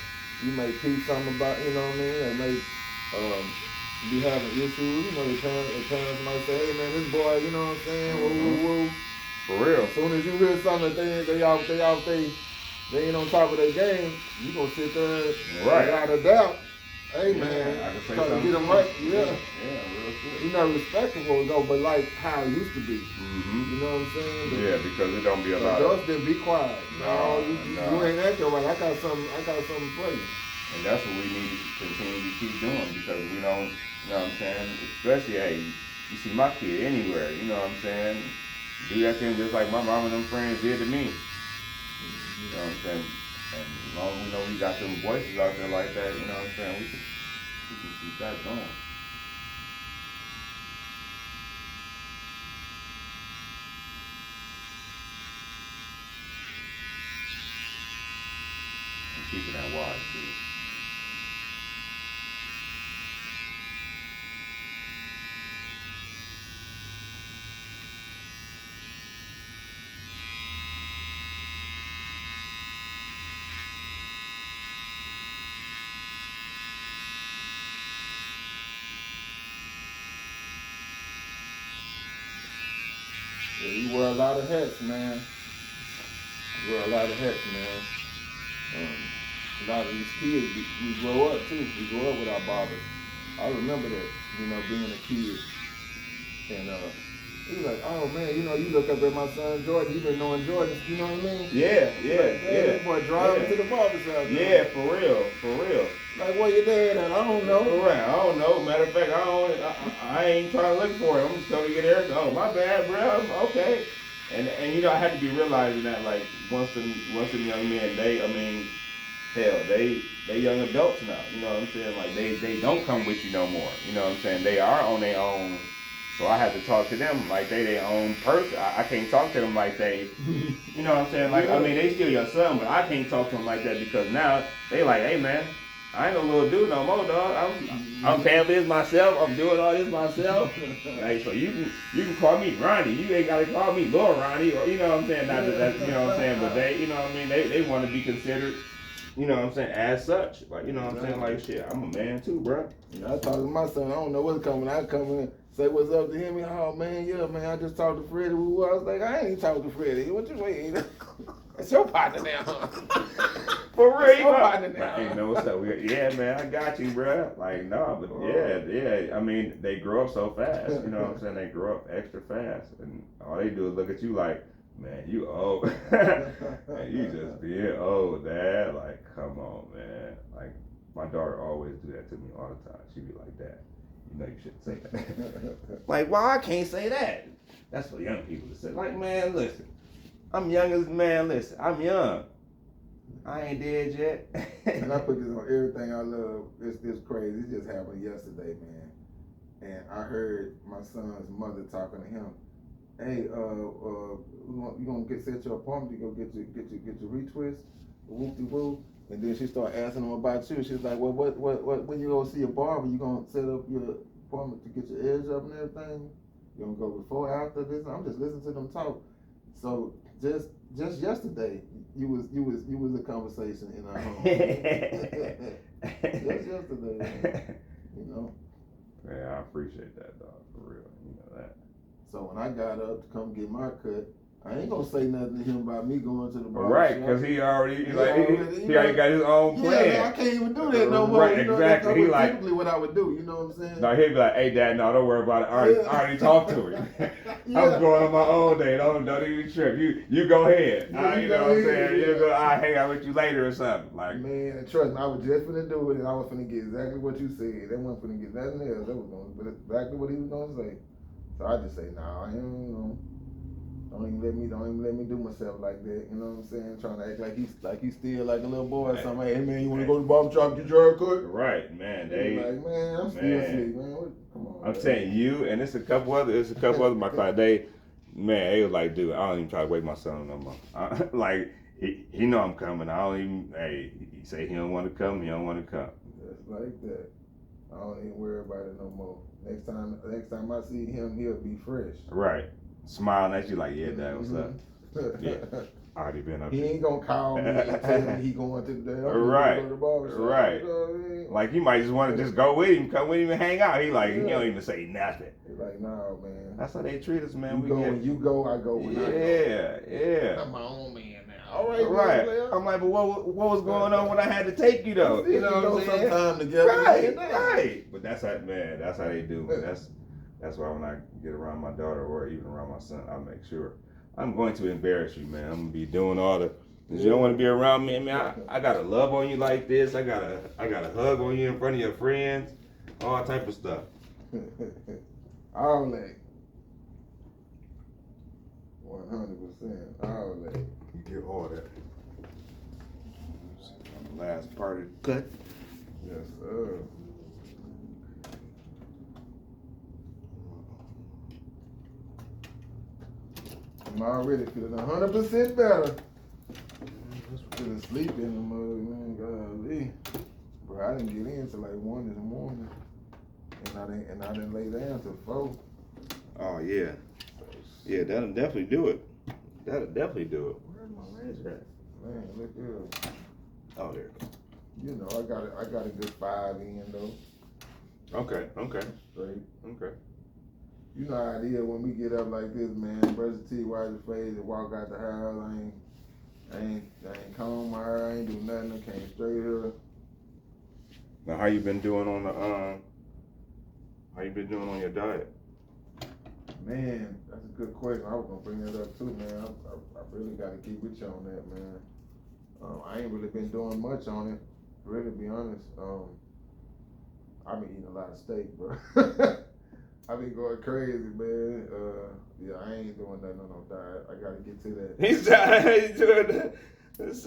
You may teach something about, you know what I mean? They may be having issues. You know, their parents might say, hey man, this boy, you know what I'm saying? Woo, woo, woo. For real. As soon as you hear something that they ain't on top of their game, you gonna sit there Right. without a doubt. Hey Yeah, man, I can say try to something get them too. right. Yeah. Yeah, real shit. You're not respectful though, but like how it used to be. Mm-hmm. You know what I'm saying? Yeah, because it don't be a lot of. Adults didn't be quiet. No, you ain't acting right. I got something for you. And that's what we need to continue to keep doing because we don't, you know what I'm saying? Especially, hey, you see my kid anywhere, you know what I'm saying? Do that thing just like my mom and them friends did to me. You know what I'm saying? And as long as we know we got them voices out there like that, you know what I'm saying? We can keep that going. And keeping that wise too. Yeah, you wear a lot of hats, man. You wear a lot of hats, man. A lot of these kids, we grow up too. We grow up with our barbers. I remember that, you know, being a kid. And he was like, oh man, you know, you look up at my son Jordan, he been knowing Jordan, you know what I mean? Yeah. Like, that boy driving to the barbershop. Yeah, for real. Like, where your dad at? I don't know. Right, I don't know. Matter of fact, I ain't trying to look for it. I'm just going to get there. Oh, my bad, bro. Okay. And you know, I had to be realizing that like once the young men, they young adults now. You know what I'm saying? Like they don't come with you no more. You know what I'm saying? They are on their own. So I have to talk to them like they their own person. I can't talk to them like they, you know what I'm saying? Like, I mean, they still your son, but I can't talk to them like that because now they like, hey man, I ain't no little dude no more, dog. I'm paying for this myself. I'm doing all this myself. Like, so you can call me Ronnie. You ain't gotta call me Lil Ronnie, or you know what I'm saying? Not that you know what I'm saying, but they, you know what I mean? They want to be considered, you know what I'm saying, as such. Like, you know what I'm saying? Like, shit, I'm a man too, bro. I talk to my son. I don't know what's coming. I come in, say what's up to him. Oh man, yeah, man. I just talked to Freddie. I was like, I ain't talking to Freddie. What you waiting? It's your partner now. For real, you now. You know what's up? Yeah, man, I got you, bro. Like, no, but yeah. I mean, they grow up so fast. You know what I'm saying? They grow up extra fast, and all they do is look at you like, man, you old. And you just being old, Dad. Like, come on, man. Like, my daughter always do that to me all the time. She be like, Dad, you know you shouldn't say that. Like, why I can't say that? That's for young people to say. Like, man, listen. I'm young as man. Listen, I'm young. I ain't dead yet. And I put this on everything I love. It's crazy. It just happened yesterday, man. And I heard my son's mother talking to him. Hey, you gonna set your appointment to go get your retwist, whoop de whoop. And then she started asking him about you. She's like, well, what when you go see a barber, you gonna set up your appointment to get your edge up and everything? You gonna go before, after this? I'm just listening to them talk. So just yesterday, you was a conversation in our home. Just yesterday, man. You know. Yeah, I appreciate that, dog. For real, you know that. So when I got up to come get my cut, I ain't gonna say nothing to him about me going to the barber Right, shop. because he already He he already got his own plan. Yeah, man, I can't even do that no more. Right, you know, exactly. That's typically what I would do. You know what I'm saying? No, he'd be like, "Hey, Dad, no, don't worry about it. I already talked to him. Yeah. I'm going on my own day. Don't even trip. You go ahead. Yeah, You know what I'm saying? yeah. You go. I'll hang out with you later or something." Like, Man, trust me, I was just finna do it, and I was finna get exactly what you said. They wasn't finna get nothing else. That was gonna exactly what he was gonna say. So I just say, nah, don't even let me do myself like that. You know what I'm saying? Trying to act like he's still like a little boy or something. Hey man, you wanna go to the barber shop get your hair cut? right, man. Like, man, I'm still asleep, man. Come on. I'm telling you, and it's a couple other of my clients. They was like, dude, I don't even try to wake my son no more. Like he know I'm coming. I don't even. Hey, he say he don't want to come. He don't want to come. Just like that. I don't even worry about it no more. Next time I see him, he'll be fresh. Right. Smiling at you like, yeah, Dad, what's up? Yeah. Already been up. He ain't gonna call me and tell me he going to the right. Go to the barbershop. Right. You know what I mean? Like he might just want to just go with him, come with him and hang out. He don't even say nothing. He's like, nah, man. That's how they treat us, man. When you go, I go. When I go. Yeah. I'm my own man now. All right. Right. Man, I'm like, but what was going on when I had to take you though? You know what I'm saying? Sometime together. Right. But that's how they do. That's why when I get around my daughter or even around my son, I make sure I'm going to embarrass you, man. I'm gonna be doing all the. You don't want to be around me. I mean, I gotta love on you like this. I gotta hug on you in front of your friends. All type of stuff. All that. 100%. All that. You get all that. Last part of the cut. Yes, sir. I'm already feeling 100% better. Feeling sleepy in the mud, man. Golly. Bro, I didn't get in till like 1 in the morning. And I didn't lay down till 4. Oh yeah. Yeah, that'll definitely do it. Where's my razor at? Man, look good. Oh, there it goes. You know, I got a good 5 in though. Okay. Straight. Okay. You know how it is when we get up like this, man. Brush the teeth, wash your face, and walk out the house. I ain't comb my hair. I ain't do nothing. I came straight here. Now, how you been doing on the How you been doing on your diet? Man, that's a good question. I was gonna bring that up too, man. I really gotta keep with you on that, man. I ain't really been doing much on it, really, to be honest. I've been eating a lot of steak, bro. I've been going crazy, man. Yeah, I ain't doing nothing on no diet. I gotta get to that. He said, I ain't doing that.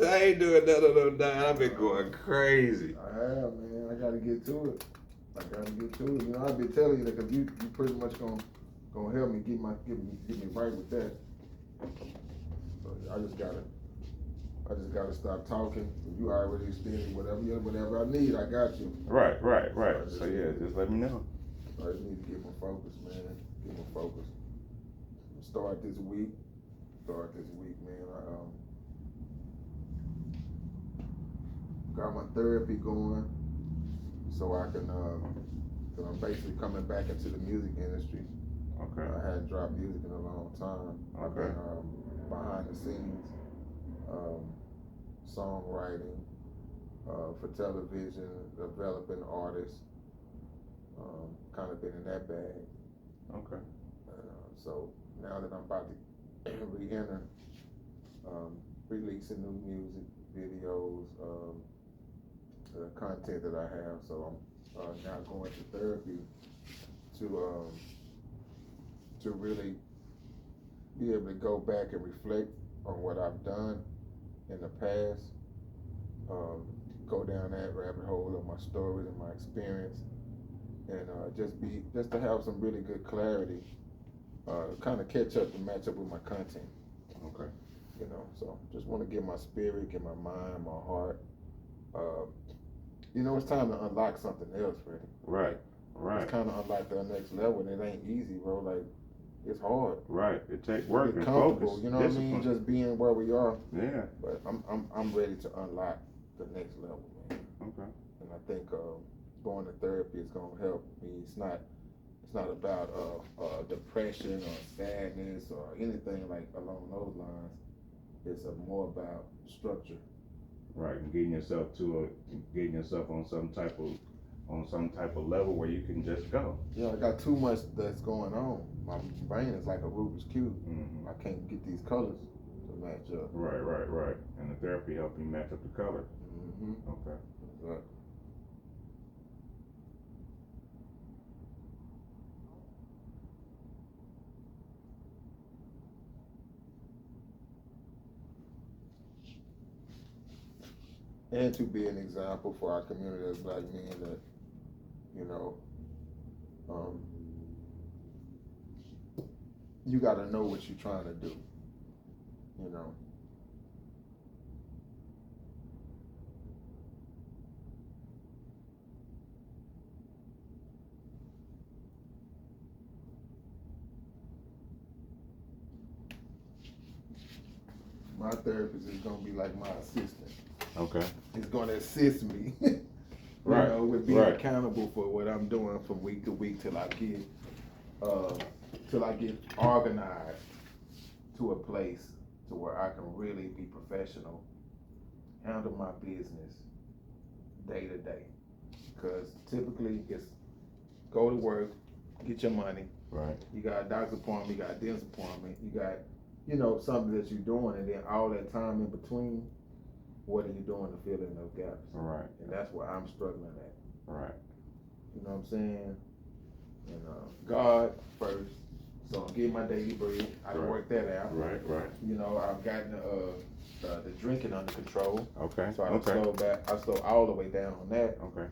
I ain't doing nothing on no diet. I've been going crazy. I have, man. I gotta get to it. You know, I've been telling you that because you pretty much gonna help me get me right with that. So I just gotta stop talking. You already extended whatever I need. I got you. Right. So yeah, just let me know. I just need to get my focus, man. Start this week, man. I got my therapy going, so I can. Cause I'm basically coming back into the music industry. Okay. I hadn't dropped music in a long time. I've been behind the scenes, songwriting, for television, developing artists. Kind of been in that bag. Okay. So now that I'm about to re-enter, releasing new music, videos, the content that I have. So I'm now going to therapy to really be able to go back and reflect on what I've done in the past, go down that rabbit hole of my stories and my experience, and just to have some really good clarity, kind of catch up and match up with my content. Okay. You know, so just want to get my spirit, get my mind, my heart. You know, it's time to unlock something else, Freddie. Right. It's kind of unlock the next level, and it ain't easy, bro. Like, it's hard. Right. It takes work and comfortable, focus. you know discipline. what I mean? Just being where we are. Yeah. But I'm ready to unlock the next level, man. Okay. And I think going to therapy is gonna help me. It's not about depression or sadness or anything like along those lines. It's more about structure. Right, and getting yourself on some type of level where you can just go. Yeah, I got too much that's going on. My brain is like a Rubik's Cube. Mm-hmm. I can't get these colors to match up. Right. And the therapy helping you match up the color. Mm-hmm. Okay. Right. And to be an example for our community as black men that, you know, you got to know what you're trying to do, you know. My therapist is going to be like my assistant. Okay. It's going to assist me, Right. know, with being Right. accountable for what I'm doing from week to week till I get organized to a place to where I can really be professional, handle my business day to day. Because typically it's go to work, get your money. Right. You got a doctor's appointment, you got a dentist appointment, you got, you know, something that you're doing, and then all that time in between, what are you doing to fill in those gaps? Right. And that's where I'm struggling at. Right. You know what I'm saying? And God first. So I'm getting my daily bread. I Right. work that out. Right. You know, I've gotten the drinking under control. Okay. So I Okay. slowed back. I slowed all the way down on that. Okay.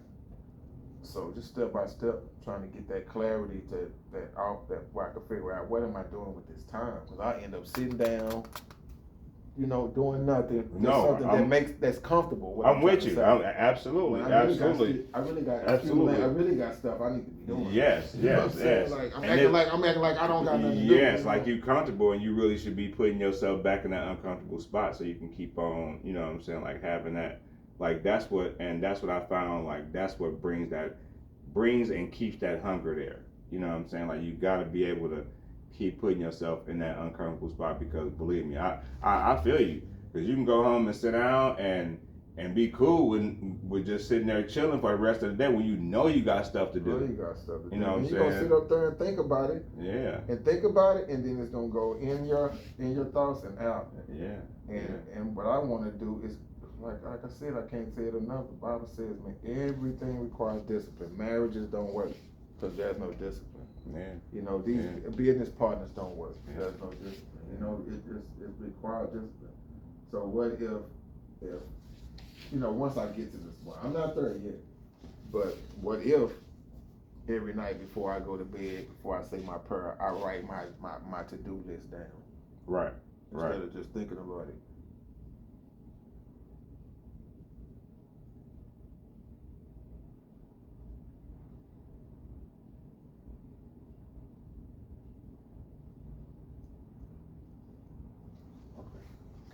So just step by step, trying to get that clarity to that where I can figure out what am I doing with this time? Because I end up sitting down, you know, doing nothing. No, something that's comfortable. I'm with you. Absolutely. I really got stuff I need to be doing. Yes. You know what I'm saying? Like I'm acting like I don't got nothing to do. Yes, like you comfortable, and you really should be putting yourself back in that uncomfortable spot so you can keep on. You know what I'm saying? Like having that. Like that's what I found. Like that's what brings and keeps that hunger there. You know what I'm saying? Like you got to be able to keep putting yourself in that uncomfortable spot, because believe me, I feel you, because you can go home and sit down and be cool with just sitting there chilling for the rest of the day when you know you got stuff to do. You got stuff to do. You know what I'm saying? You're gonna sit up there and think about it. Yeah. And think about it, and then it's gonna go in your thoughts and out. Yeah. And what I want to do is, like I said, I can't say it enough. The Bible says, man, everything requires discipline. Marriages don't work because there's no discipline. Man. You know, these business partners don't work. There's no discipline. You know, it requires discipline. So what if you know, once I get to this point, I'm not there yet, but what if every night before I go to bed, before I say my prayer, I write my to-do list down. Right. Instead of just thinking about it.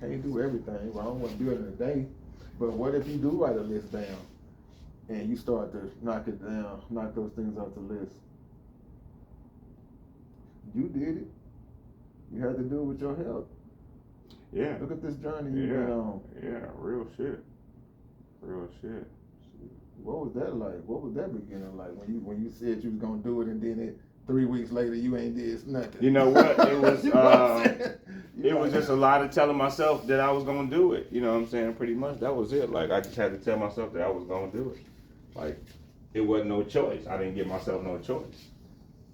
Can't do everything. Well, I don't want to do it in a day. But what if you do write a list down and you start to knock it down, knock those things off the list? You did it. You had to do it with your health. Yeah. Look at this journey you've been on. Yeah, real shit. What was that like? What was that beginning like when you said you was gonna do it, and then 3 weeks later you ain't did nothing? You know what? It was You know what I'm saying? it was just a lot of telling myself that I was gonna do it. You know what I'm saying? Pretty much that was it. Like I just had to tell myself that I was gonna do it. Like it wasn't no choice. I didn't give myself no choice.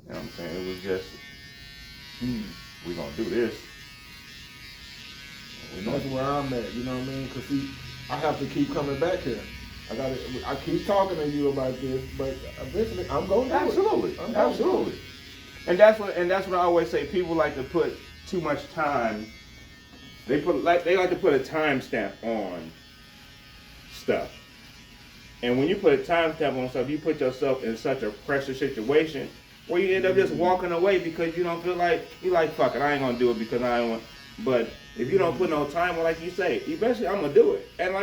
You know what I'm saying? It was just we gonna do this. That's where I'm at, you know what I mean? Because see, I have to keep coming back here. I keep talking to you about this, but eventually I'm gonna do Absolutely. it. Absolutely. And that's what I always say. People like to put too much time. They like to put a timestamp on stuff. And when you put a timestamp on stuff, you put yourself in such a pressure situation where you end up just walking away because you don't feel like, you like, fuck it, I ain't gonna do it because I don't want. But if you don't put no time, like you say, eventually I'm gonna do it. And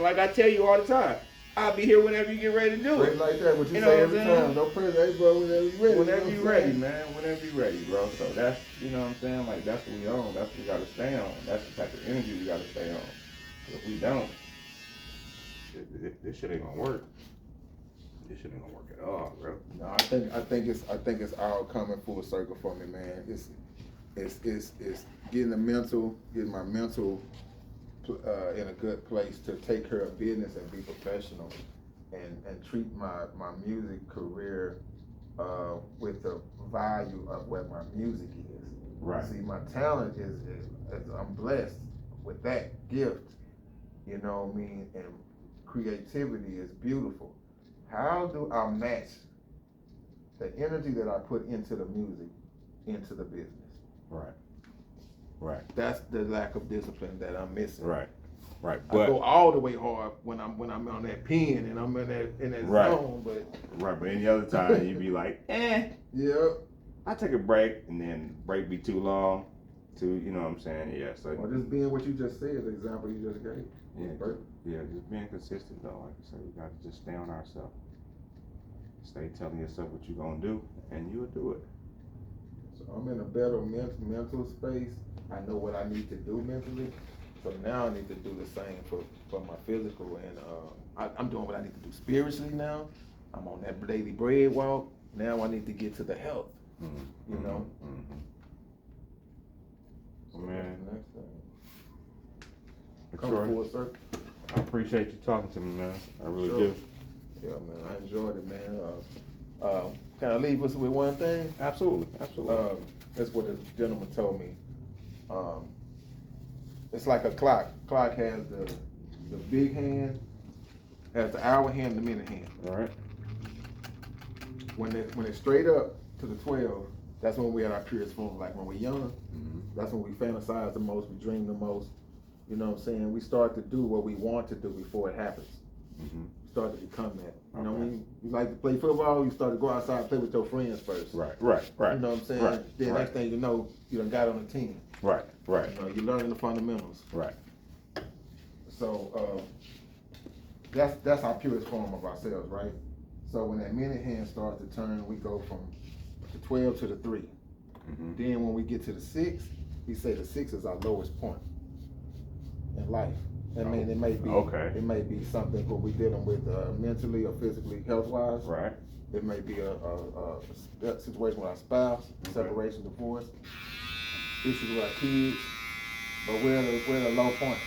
like I tell you all the time, I'll be here whenever you get ready to do Straight it. like that, what you You know say what every I'm saying? time. No pressure, hey bro, whenever you ready. Whenever you you know ready, saying? man. Whenever you ready, bro. So that's, you know what I'm saying? Like, that's what we on. That's what we gotta stay on. That's the type of energy we gotta stay on. If we don't, this shit ain't gonna work. This shit ain't gonna work at all, bro. No, I think it's all coming full circle for me, man. It's getting getting my mental in a good place to take care of business and be professional, and treat my music career with the value of what my music is. Right. See, my talent is I'm blessed with that gift. You know what I mean? And creativity is beautiful. How do I match the energy that I put into the music into the business? Right. Right. That's the lack of discipline that I'm missing. Right. Right. I go all the way hard when I'm on that pen and I'm in that right. zone, but right. But any other time you be like, yeah. I take a break, and then break be too long. You know what I'm saying? Yeah. So. Or just being what you just said, the example you just gave. Yeah. Yeah. Just being consistent though. Like you said, we got to just stay on ourselves. Stay telling yourself what you're gonna do, and you'll do it. So I'm in a better mental space. I know what I need to do mentally. So now I need to do the same for my physical, and I'm doing what I need to do spiritually now. I'm on that daily bread walk. Now I need to get to the health. Mm-hmm. You know. Mm-hmm. So man. that's the next thing. Come Troy, full circle. I appreciate you talking to me, man. I really do. Yeah, man, I enjoyed it, man. Can I leave us with one thing? Absolutely, absolutely. That's what the gentleman told me. It's like a clock. Clock has the big hand, has the hour hand, and the minute hand. All right. When it's straight up to the 12, that's when we at our purest form. Like when we're young, that's when we fantasize the most, we dream the most. You know what I'm saying? We start to do what we want to do before it happens. Start to become that. You know, when you like to play football, you start to go outside and play with your friends first. Right. You know what I'm saying? Right. Then next thing you know, you done got on the team. Right. You know, you're learning the fundamentals. Right. So that's our purest form of ourselves, right? So when that minute hand starts to turn, we go from the 12 to the 3. Then when we get to the 6, he say the 6 is our lowest point in life. I mean, it may be something what we're dealing with mentally or physically, health-wise. Right. It may be a situation with our spouse, separation, divorce, issues with our kids. But we're at a low point,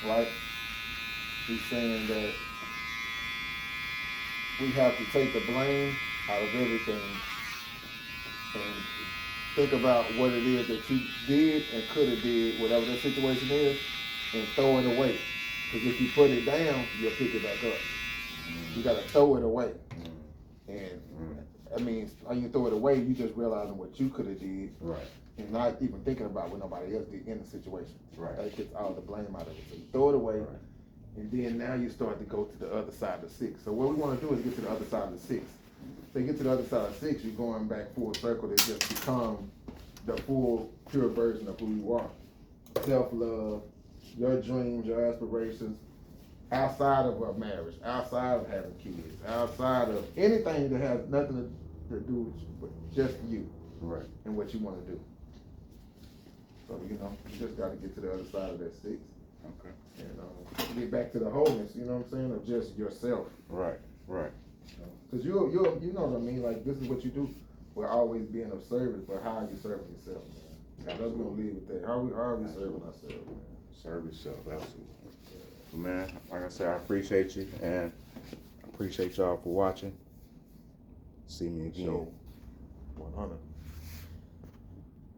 right? He's saying that we have to take the blame out of everything and think about what it is that you did and could have did, whatever that situation is, and throw it away. Because if you put it down, you'll pick it back up. You gotta throw it away. And I mean, how you throw it away, you just realizing what you could have did. Right. And not even thinking about what nobody else did in the situation. Right. That gets all the blame out of it. So you throw it away, and then now you start to go to the other side of the 6. So what we want to do is get to the other side of the 6. So you get to the other side of 6, you're going back full circle to just become the full, pure version of who you are. Self-love, your dreams, your aspirations, outside of a marriage, outside of having kids, outside of anything that has nothing to do with you, but just you. Right. And what you want to do. So, you know, you just got to get to the other side of that 6. Okay. And get back to the wholeness, you know what I'm saying, of just yourself. Right. Because you know what I mean, like this is what you do. We're always being of service, but how are you serving yourself, man? That's what we're going to leave with that. How are we serving ourselves, man? Serve yourself, absolutely. Man, like I said, I appreciate you, and I appreciate y'all for watching. See me again. So, 100.